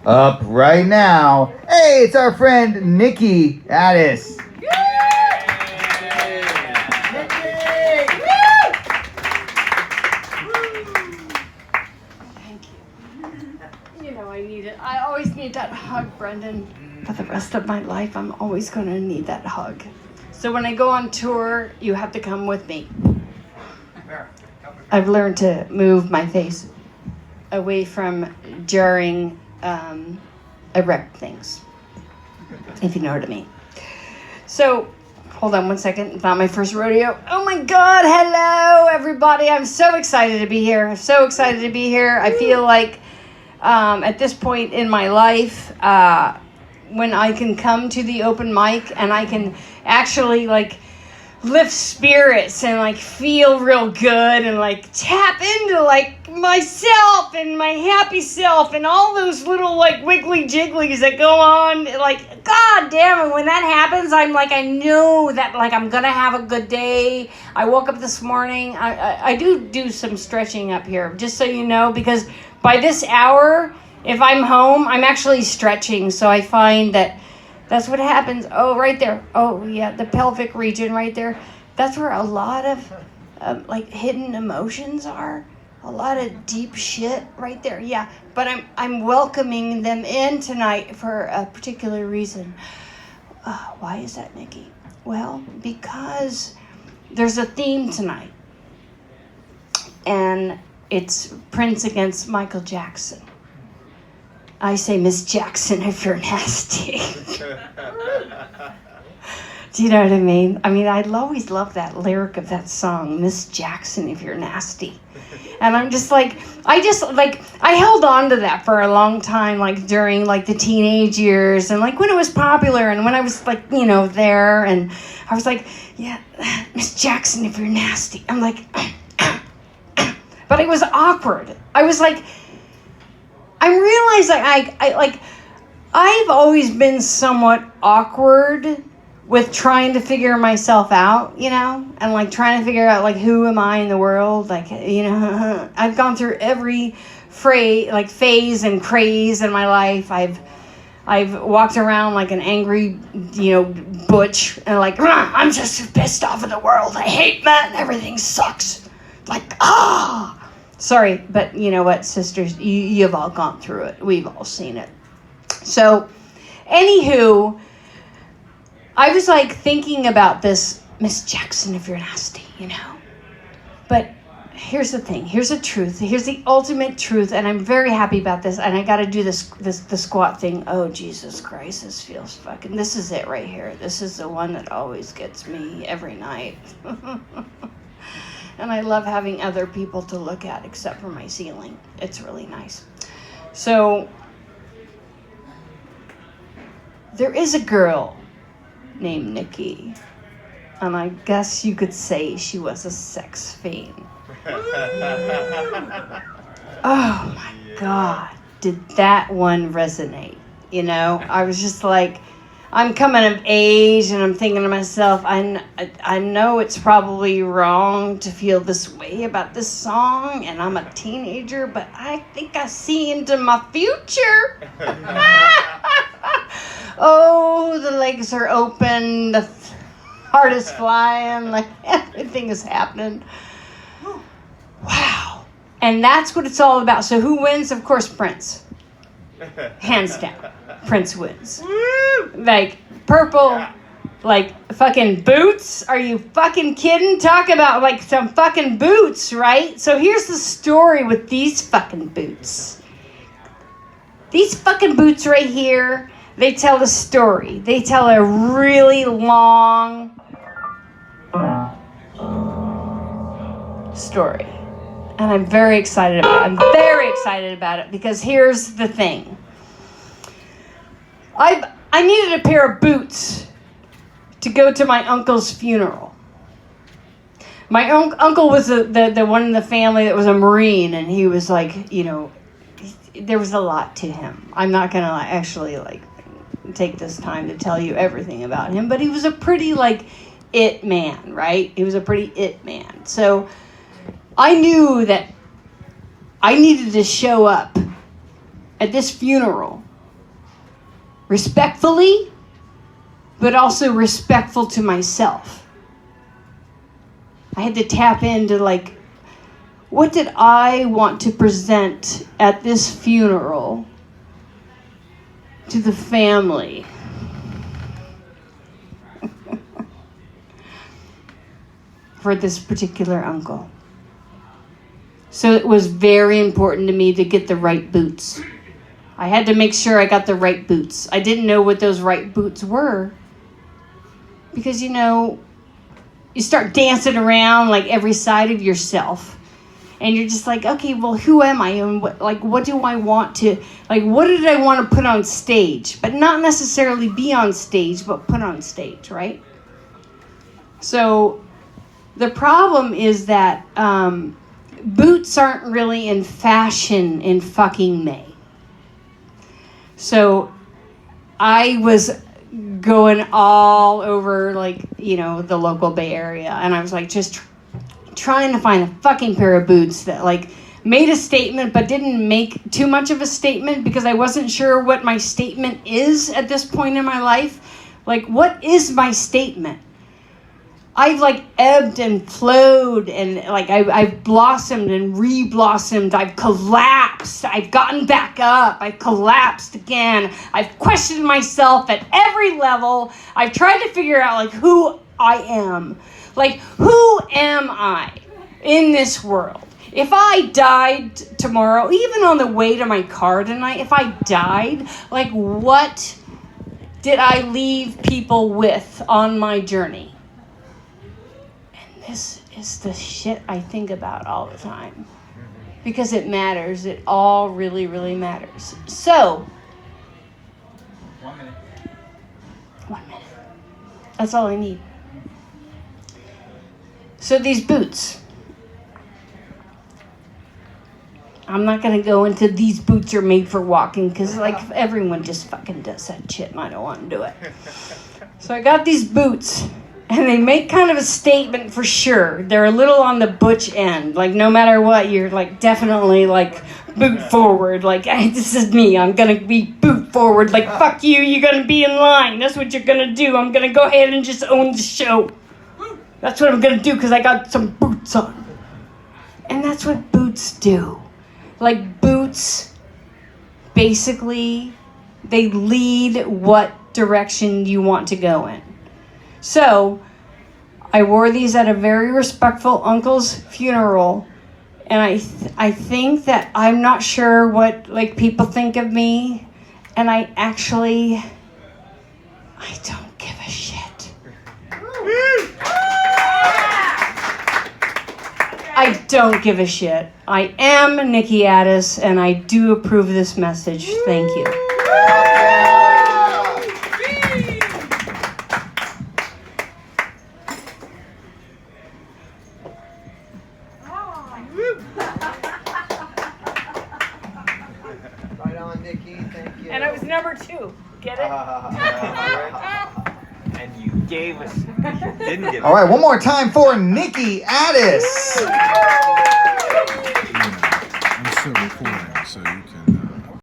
up right now. Hey, it's our friend Nikki Addis. Thank you. You know I need it. I always need that hug, Brendan. For the rest of my life, I'm always going to need that hug. So when I go on tour, you have to come with me. I've learned to move my face away from jarring, erect things, if you know what I mean. So, hold on one second. It's not my first rodeo. Oh my God, hello everybody. I'm so excited to be here. So excited to be here. I feel like at this point in my life, when I can come to the open mic and I can actually like lift spirits and like feel real good and like tap into like myself and my happy self and all those little like wiggly jigglies that go on, like God damn it, when that happens I'm like, I know that like I'm gonna have a good day. I woke up this morning, I do some stretching up here, just so you know, because by this hour if I'm home I'm actually stretching, so I find that that's what happens. Oh, right there. Oh, yeah, the pelvic region right there. That's where a lot of like hidden emotions are. A lot of deep shit right there. Yeah, but I'm welcoming them in tonight for a particular reason. Why is that, Nikki? Well, because there's a theme tonight, and it's Prince against Michael Jackson. I say Miss Jackson if you're nasty. Do you know what I mean? I mean, I always love that lyric of that song, Miss Jackson if you're nasty. And I'm just like, I held on to that for a long time, like during like the teenage years and like when it was popular and when I was like, you know, there and I was like, yeah, Miss Jackson if you're nasty. I'm like, but it was awkward. I was like, I realized I've always been somewhat awkward with trying to figure myself out, you know, and like trying to figure out like who am I in the world, like, you know, I've gone through every phase and craze in my life. I've walked around like an angry, you know, butch and like, I'm just pissed off at the world. I hate men. Everything sucks. Like, sorry, but you know what, sisters, you've all gone through it. We've all seen it. So, anywho, I was like thinking about this, Miss Jackson, if you're nasty, you know. But here's the thing. Here's the truth. Here's the ultimate truth, and I'm very happy about this. And I got to do the squat thing. Oh, Jesus Christ, this feels fucking. This is it right here. This is the one that always gets me every night. And I love having other people to look at except for my ceiling. It's really nice. So, there is a girl named Nikki. And I guess you could say she was a sex fiend. Oh my God. Did that one resonate? You know, I was just like, I'm coming of age and I'm thinking to myself, I know it's probably wrong to feel this way about this song and I'm a teenager, but I think I see into my future. Oh, the legs are open, the heart is flying, like everything is happening. Wow. And that's what it's all about. So who wins? Of course, Prince. Hands down. Prince wins. Like, purple, like, fucking boots? Are you fucking kidding? Talk about, like, some fucking boots, right? So here's the story with these fucking boots. These fucking boots right here, they tell a story. They tell a really long story. And I'm very excited about it. I'm very excited about it because here's the thing. I needed a pair of boots to go to my uncle's funeral. My uncle was the one in the family that was a Marine, and he was like, you know, there was a lot to him. I'm not going to actually like take this time to tell you everything about him, but he was a pretty like it man, right? He was a pretty it man. So I knew that I needed to show up at this funeral respectfully, but also respectful to myself. I had to tap into like, what did I want to present at this funeral to the family? For this particular uncle. So it was very important to me to get the right boots. I had to make sure I got the right boots. I didn't know what those right boots were. Because, you know, you start dancing around like every side of yourself. And you're just like, okay, well, who am I? And what do I want to, like, what did I want to put on stage? But not necessarily be on stage, but put on stage, right? So the problem is that boots aren't really in fashion in fucking May. So I was going all over, like, you know, the local Bay Area. And I was like, just trying to find a fucking pair of boots that, like, made a statement but didn't make too much of a statement because I wasn't sure what my statement is at this point in my life. Like, what is my statement? I've like ebbed and flowed and like I've blossomed and re-blossomed. I've collapsed. I've gotten back up. I've collapsed again. I've questioned myself at every level. I've tried to figure out like who I am. Like, who am I in this world? If I died tomorrow, even on the way to my car tonight, if I died, like, what did I leave people with on my journey? This is the shit I think about all the time because it matters. It all really, really matters. So, 1 minute. 1 minute. That's all I need. So these boots. I'm not going to go into these boots are made for walking because like everyone just fucking does that shit and I don't want to do it. So I got these boots. And they make kind of a statement for sure. They're a little on the butch end. Like, no matter what, you're, like, definitely, like, boot forward. Like, this is me. I'm going to be boot forward. Like, fuck you. You're going to be in line. That's what you're going to do. I'm going to go ahead and just own the show. That's what I'm going to do because I got some boots on. And that's what boots do. Like, boots, basically, they lead what direction you want to go in. So, I wore these at a very respectful uncle's funeral, and I think that I'm not sure what, like, people think of me, and I don't give a shit. I don't give a shit. I am Nikki Addis, and I do approve this message. Thank you. Right on, Nikki. Thank you. And I was number 2. Get it? And you gave us, didn't give us. All right, one more time for Nikki Addis.